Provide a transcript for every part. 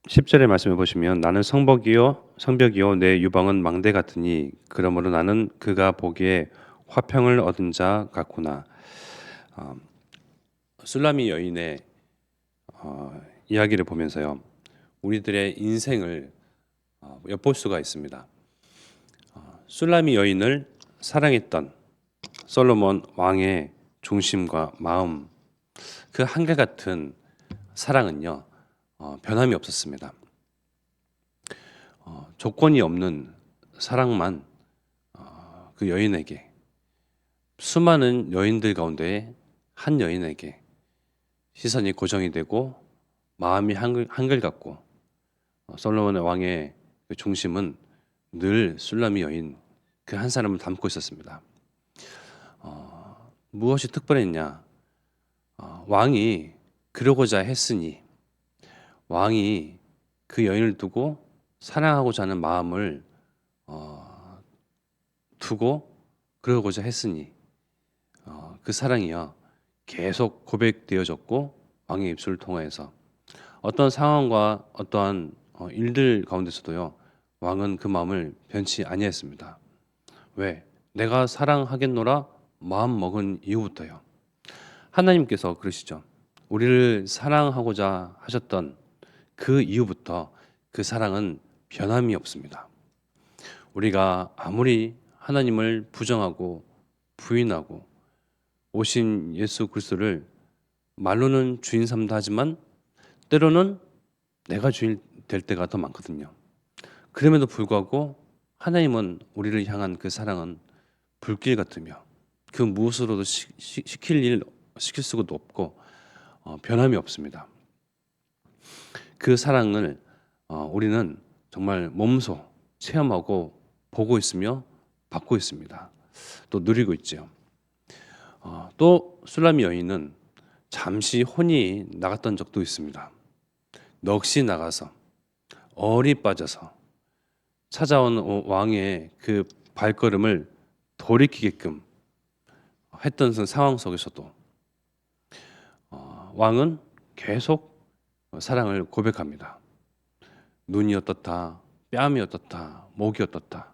10절의 말씀을 보시면 나는 성벽이요 내 유방은 망대 같으니 그러므로 나는 그가 보기에 화평을 얻은 자 같구나. 어, 술라미 여인의 이야기를 보면서요. 우리들의 인생을 엿볼 수가 있습니다. 술라미 여인을 사랑했던 솔로몬 왕의 중심과 마음, 그 한결같은 사랑은요 변함이 없었습니다. 조건이 없는 사랑만 그 여인에게, 수많은 여인들 가운데 한 여인에게 시선이 고정이 되고 마음이 한결같고, 솔로몬 왕의 그 중심은 늘 술라미 여인 그 한 사람을 담고 있었습니다. 무엇이 특별했냐? 왕이 그러고자 했으니, 왕이 그 여인을 두고 사랑하고자 하는 마음을 두고 그러고자 했으니 그 사랑이요 계속 고백되어졌고, 왕의 입술을 통하여서 어떤 상황과 어떠한 일들 가운데서도요 왕은 그 마음을 변치 아니했습니다. 왜? 내가 사랑하겠노라 마음 먹은 이후부터요. 하나님께서 그러시죠. 우리를 사랑하고자 하셨던 그 이후부터 그 사랑은 변함이 없습니다. 우리가 아무리 하나님을 부정하고 부인하고 오신 예수 그리스도를 말로는 주인 삼다 하지만 때로는 내가 주인 될 때가 더 많거든요. 그럼에도 불구하고 하나님은 우리를 향한 그 사랑은 불길 같으며 그 무엇으로도 시킬 수도 없고 변함이 없습니다. 그 사랑을 우리는 정말 몸소 체험하고 보고 있으며 받고 있습니다. 또 누리고 있죠. 또 술라미 여인은 잠시 혼이 나갔던 적도 있습니다. 넋이 나가서 얼이 빠져서 찾아온 왕의 그 발걸음을 돌이키게끔 했던 상황 속에서도 왕은 계속 사랑을 고백합니다. 눈이 어떻다, 뺨이 어떻다, 목이 어떻다.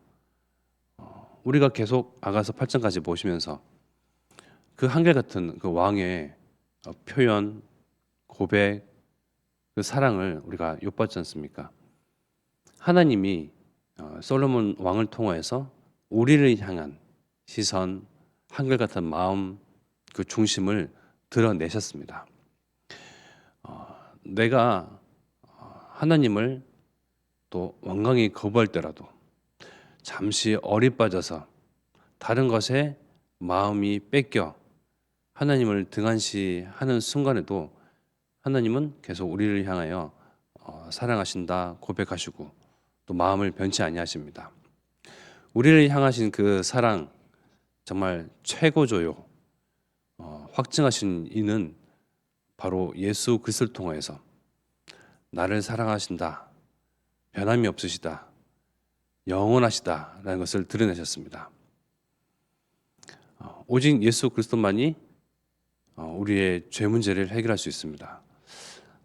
우리가 계속 아가서 8장까지 보시면서 그 한결같은 그 왕의 표현, 고백, 그 사랑을 우리가 엿봤지 않습니까? 하나님이 솔로몬 왕을 통하여서 우리를 향한 시선, 한결같은 마음, 그 중심을 드러내셨습니다. 내가 하나님을 또 완강히 거부할 때라도 잠시 얼이 빠져서 다른 것에 마음이 뺏겨 하나님을 등한시하는 순간에도 하나님은 계속 우리를 향하여 사랑하신다 고백하시고 또 마음을 변치 아니하십니다. 우리를 향하신 그 사랑 정말 최고조요 확증하신 이는 바로 예수 그리스도를 통하여서 나를 사랑하신다, 변함이 없으시다, 영원하시다라는 것을 드러내셨습니다. 오직 예수 그리스도만이 우리의 죄 문제를 해결할 수 있습니다.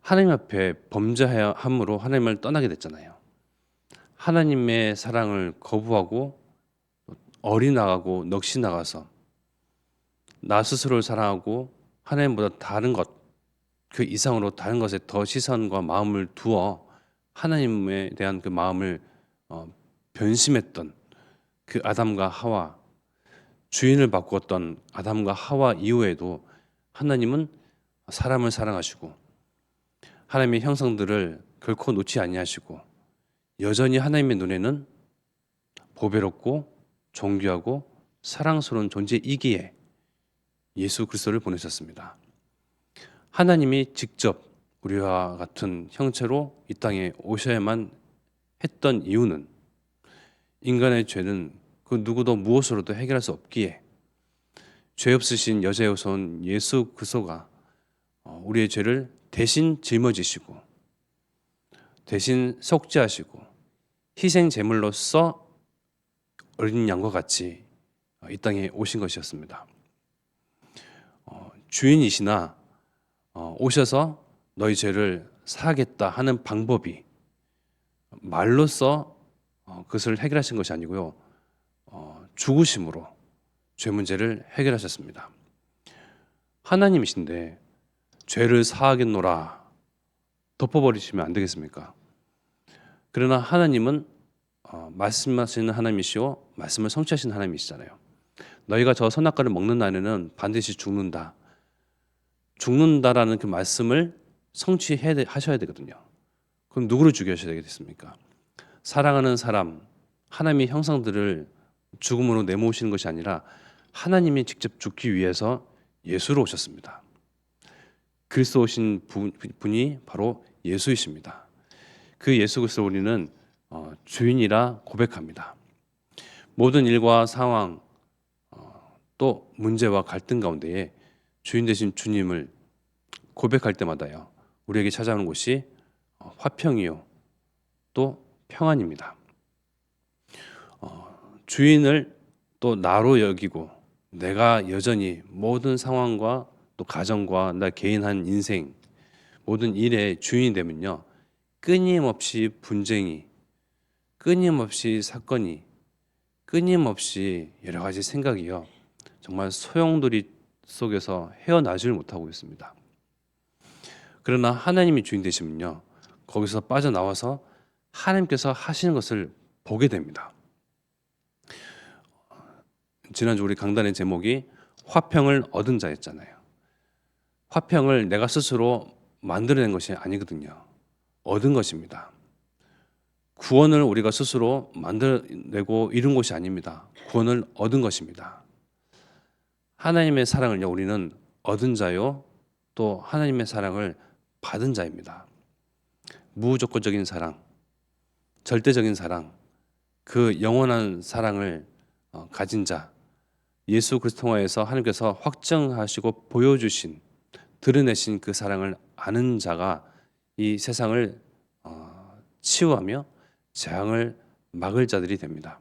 하나님 앞에 범죄함으로 하나님을 떠나게 됐잖아요. 하나님의 사랑을 거부하고 얼이 나가고 넋이 나가서 나 스스로를 사랑하고 하나님보다 다른 것, 그 이상으로 다른 것에 더 시선과 마음을 두어 하나님에 대한 그 마음을 변심했던 그 아담과 하와, 주인을 바꾸었던 아담과 하와 이후에도 하나님은 사람을 사랑하시고 하나님의 형상들을 결코 놓지 아니하시고 여전히 하나님의 눈에는 보배롭고 존귀하고 사랑스러운 존재이기에 예수 그리스도를 보내셨습니다. 하나님이 직접 우리와 같은 형체로 이 땅에 오셔야만 했던 이유는 인간의 죄는 그 누구도 무엇으로도 해결할 수 없기에 죄 없으신 여자의 온 예수 그리스도가 우리의 죄를 대신 짊어지시고 대신 속죄하시고 희생 제물로서 어린 양과 같이 이 땅에 오신 것이었습니다. 주인이시나 오셔서 너희 죄를 사하겠다 하는 방법이 말로써 그것을 해결하신 것이 아니고요. 죽으심으로 죄 문제를 해결하셨습니다. 하나님이신데 죄를 사하겠노라 덮어버리시면 안 되겠습니까? 그러나 하나님은 말씀하시는 하나님이시오 말씀을 성취하시는 하나님이시잖아요. 너희가 저 선악과를 먹는 날에는 반드시 죽는다. 죽는다라는 그 말씀을 하셔야 되거든요. 그럼 누구를 죽여야 되겠습니까? 사랑하는 사람, 하나님의 형상들을 죽음으로 내모시는 것이 아니라 하나님이 직접 죽기 위해서 예수로 오셨습니다. 그리스도 오신 분이 바로 예수이십니다. 그 예수 그리스도를 우리는 주인이라 고백합니다. 모든 일과 상황 또 문제와 갈등 가운데에 주인 되신 주님을 고백할 때마다요 우리에게 찾아오는 것이 화평이요 또 평안입니다. 주인을 또 나로 여기고 내가 여전히 모든 상황과 또 가정과 나 개인한 인생 모든 일의 주인이 되면요 끊임없이 분쟁이 끊임없이 사건이 끊임없이 여러 가지 생각이요 정말 소용돌이 속에서 헤어나질 못하고 있습니다. 그러나 하나님이 주인 되시면요 거기서 빠져나와서 하나님께서 하시는 것을 보게 됩니다. 지난주 우리 강단의 제목이 화평을 얻은 자였잖아요. 화평을 내가 스스로 만들어낸 것이 아니거든요. 얻은 것입니다. 구원을 우리가 스스로 만들어내고 이룬 것이 아닙니다. 구원을 얻은 것입니다. 하나님의 사랑을요 우리는 얻은 자요 또 하나님의 사랑을 받은 자입니다. 무조건적인 사랑, 절대적인 사랑, 그 영원한 사랑을 가진 자, 예수 그리스도 통하여서 하나님께서 확정하시고 보여주신 드러내신 그 사랑을 아는 자가 이 세상을 치유하며 재앙을 막을 자들이 됩니다.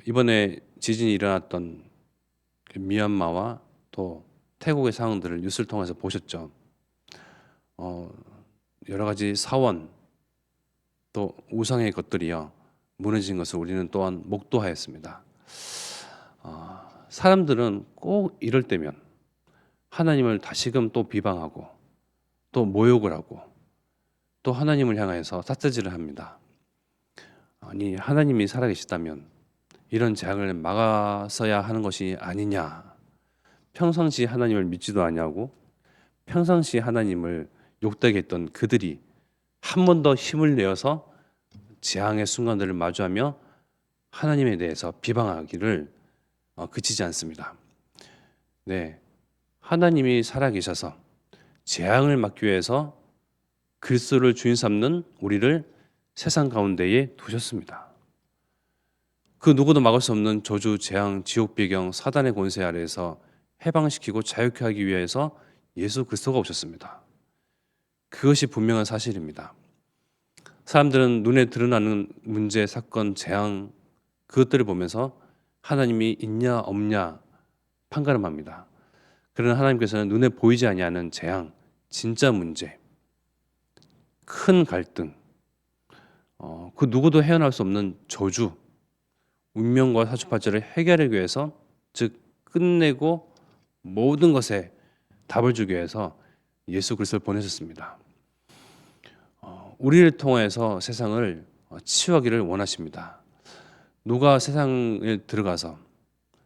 이번에 지진이 일어났던 미얀마와 또 태국의 상황들을 뉴스를 통해서 보셨죠. 여러 가지 사원 또 우상의 것들이요 무너진 것을 우리는 또한 목도하였습니다. 사람들은 꼭 이럴 때면 하나님을 다시금 또 비방하고 또 모욕을 하고 또 하나님을 향해서 삿대질을 합니다. 아니 하나님이 살아계시다면 이런 재앙을 막았어야 하는 것이 아니냐. 평상시 하나님을 믿지도 아니하고 평상시 하나님을 욕되게 했던 그들이 한 번 더 힘을 내어서 재앙의 순간들을 마주하며 하나님에 대해서 비방하기를 그치지 않습니다. 네, 하나님이 살아계셔서 재앙을 막기 위해서 그리스도를 주인 삼는 우리를 세상 가운데에 두셨습니다. 그 누구도 막을 수 없는 저주, 재앙, 지옥 배경, 사단의 권세 아래에서 해방시키고 자유케 하기 위해서 예수 그리스도가 오셨습니다. 그것이 분명한 사실입니다. 사람들은 눈에 드러나는 문제, 사건, 재앙 그것들을 보면서 하나님이 있냐 없냐 판가름합니다. 그러나 하나님께서는 눈에 보이지 아니하는 재앙, 진짜 문제, 큰 갈등, 그 누구도 헤어날 수 없는 저주, 운명과 사주팔자를 해결하기 위해서 즉 끝내고 모든 것에 답을 주기 위해서 예수 그리스도를 보내셨습니다. 우리를 통해서 세상을 치유하기를 원하십니다. 누가 세상에 들어가서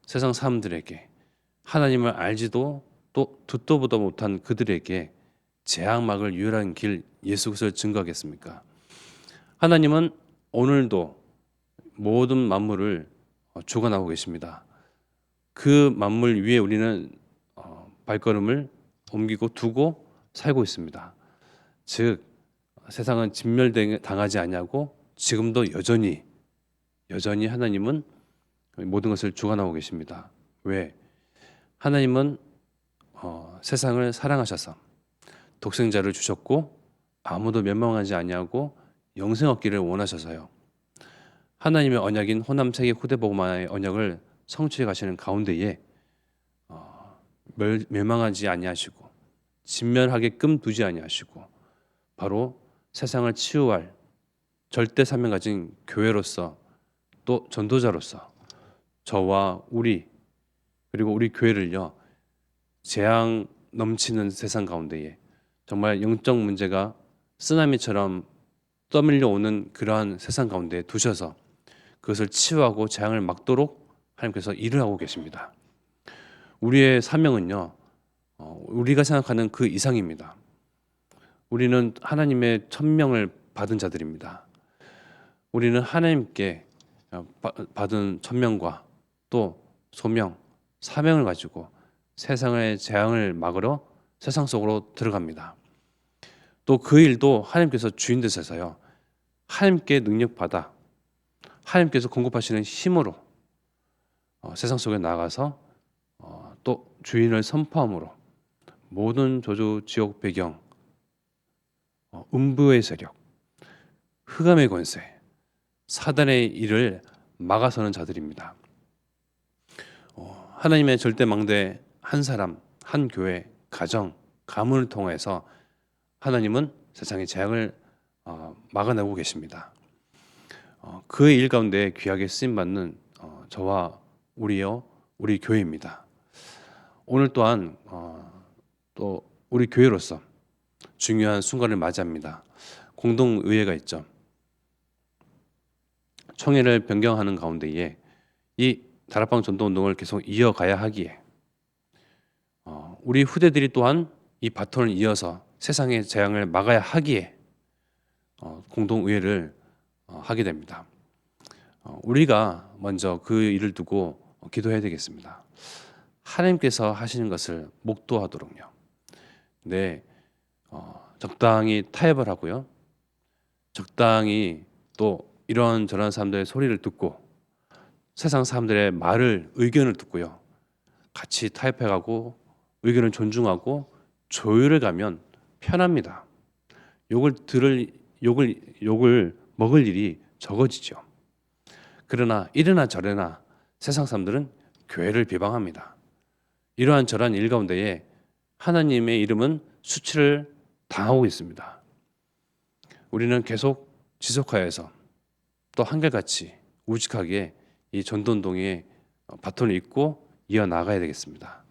세상 사람들에게 하나님을 알지도 또 듣도 보도 못한 그들에게 재앙막을 유일한 길 예수 그리스도를 증거하겠습니까? 하나님은 오늘도 모든 만물을 주관하고 계십니다. 그 만물 위에 우리는 발걸음을 옮기고 두고 살고 있습니다. 즉 세상은 진멸당하지 아니하고 지금도 여전히 하나님은 모든 것을 주관하고 계십니다. 왜? 하나님은 세상을 사랑하셔서 독생자를 주셨고 아무도 멸망하지 아니하고 영생 얻기를 원하셔서요. 하나님의 언약인 호남세계 후대복음화의 언약을 성취해 가시는 가운데에 멸망하지 아니하시고 진멸하게끔 두지 아니하시고 바로 세상을 치유할 절대 사명 가진 교회로서 또 전도자로서 저와 우리 그리고 우리 교회를요 재앙 넘치는 세상 가운데에 정말 영적 문제가 쓰나미처럼 떠밀려 오는 그러한 세상 가운데 두셔서 그것을 치유하고 재앙을 막도록 하나님께서 일을 하고 계십니다. 우리의 사명은요 우리가 생각하는 그 이상입니다. 우리는 하나님의 천명을 받은 자들입니다. 우리는 하나님께 받은 천명과 또 소명, 사명을 가지고 세상의 재앙을 막으러 세상 속으로 들어갑니다. 또 그 일도 하나님께서 주인 되셔서요 하나님께 능력받아 하나님께서 공급하시는 힘으로 세상 속에 나가서 또 주인을 선포함으로 모든 저주, 지옥 배경, 음부의 세력, 흑암의 권세, 사단의 일을 막아서는 자들입니다. 하나님의 절대 망대 한 사람, 한 교회, 가정, 가문을 통해서 하나님은 세상의 재앙을 막아내고 계십니다. 그의 일 가운데 귀하게 쓰임받는 저와 우리 교회입니다. 오늘 또한 또 우리 교회로서 중요한 순간을 맞이합니다. 공동의회가 있죠. 총회를 변경하는 가운데에 이 다락방 전도운동을 계속 이어가야 하기에 우리 후대들이 또한 이 바톤을 이어서 세상의 재앙을 막아야 하기에 공동의회를 하게 됩니다. 우리가 먼저 그 일을 두고 기도해야 되겠습니다. 하나님께서 하시는 것을 목도하도록요. 네, 적당히 타협을 하고요. 적당히 또 이런저런 사람들의 소리를 듣고 세상 사람들의 의견을 듣고요. 같이 타협해가고 의견을 존중하고 조율을 가면 편합니다. 욕을 먹을 일이 적어지죠. 그러나 이러나 저러나 세상 사람들은 교회를 비방합니다. 이러한 저러한 일 가운데에 하나님의 이름은 수치를 당하고 있습니다. 우리는 계속 지속하여서 또 한결같이 우직하게 이 전도운동의 바톤을 잇고 이어나가야 되겠습니다.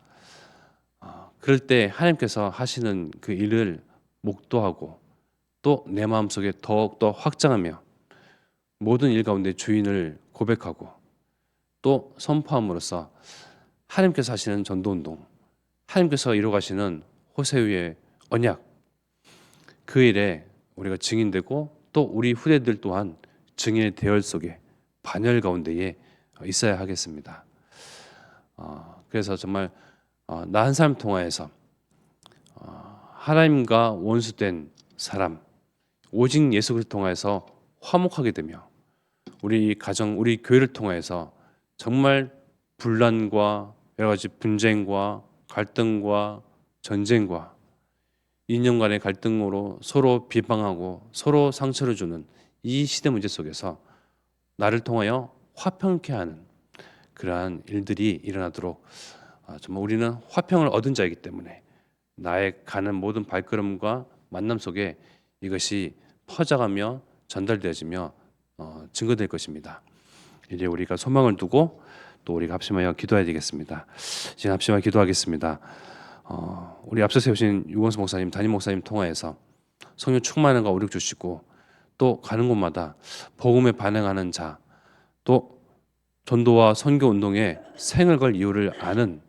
그럴 때 하나님께서 하시는 그 일을 목도하고 또 내 마음속에 더욱더 확장하며 모든 일 가운데 주인을 고백하고 또 선포함으로써 하나님께서 하시는 전도운동, 하나님께서 이루어가시는 호세우의 언약, 그 일에 우리가 증인되고 또 우리 후대들 또한 증인의 대열 속에 반열 가운데에 있어야 하겠습니다. 그래서 정말 나 한 사람 통하여서 하나님과 원수된 사람 오직 예수 그리스도 통하여서 화목하게 되며 우리 가정, 우리 교회를 통하여서 정말 분란과 여러 가지 분쟁과 갈등과 전쟁과 이념 간의 갈등으로 서로 비방하고 서로 상처를 주는 이 시대 문제 속에서 나를 통하여 화평케 하는 그러한 일들이 일어나도록 정말 우리는 화평을 얻은 자이기 때문에 나의 가는 모든 발걸음과 만남 속에 이것이 퍼져가며 전달되어지며 증거될 것입니다. 이제 우리가 소망을 두고 또 우리가 합심하여 기도해야 되겠습니다. 지금 합심하여 기도하겠습니다. 우리 앞서 세우신 유건수 목사님, 담임 목사님 통하여서 성령 충만한 거 오력 주시고 또 가는 곳마다 복음에 반응하는 자, 또 전도와 선교 운동에 생을 걸 이유를 아는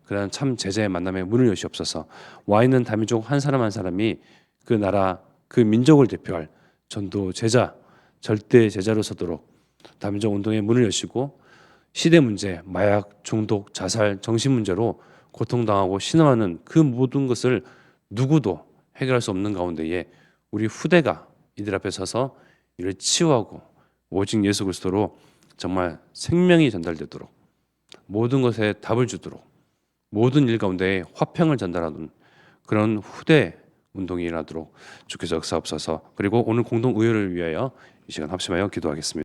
그런 참 제자의 만남에 문을 여시옵소서. 와 있는 다민족 한 사람 한 사람이 그 나라, 그 민족을 대표할 전도 제자, 절대 제자로 서도록 다민족 운동의 문을 여시고 시대 문제, 마약, 중독, 자살, 정신 문제로 고통당하고 신음하는 그 모든 것을 누구도 해결할 수 없는 가운데에 우리 후대가 이들 앞에 서서 이를 치유하고 오직 예수 그리스도로 정말 생명이 전달되도록 모든 것에 답을 주도록 모든 일 가운데 화평을 전달하는 그런 후대 운동이 일어나도록 주께서 역사하옵소서. 그리고 오늘 공동의회를 위하여 이 시간 합심하여 기도하겠습니다.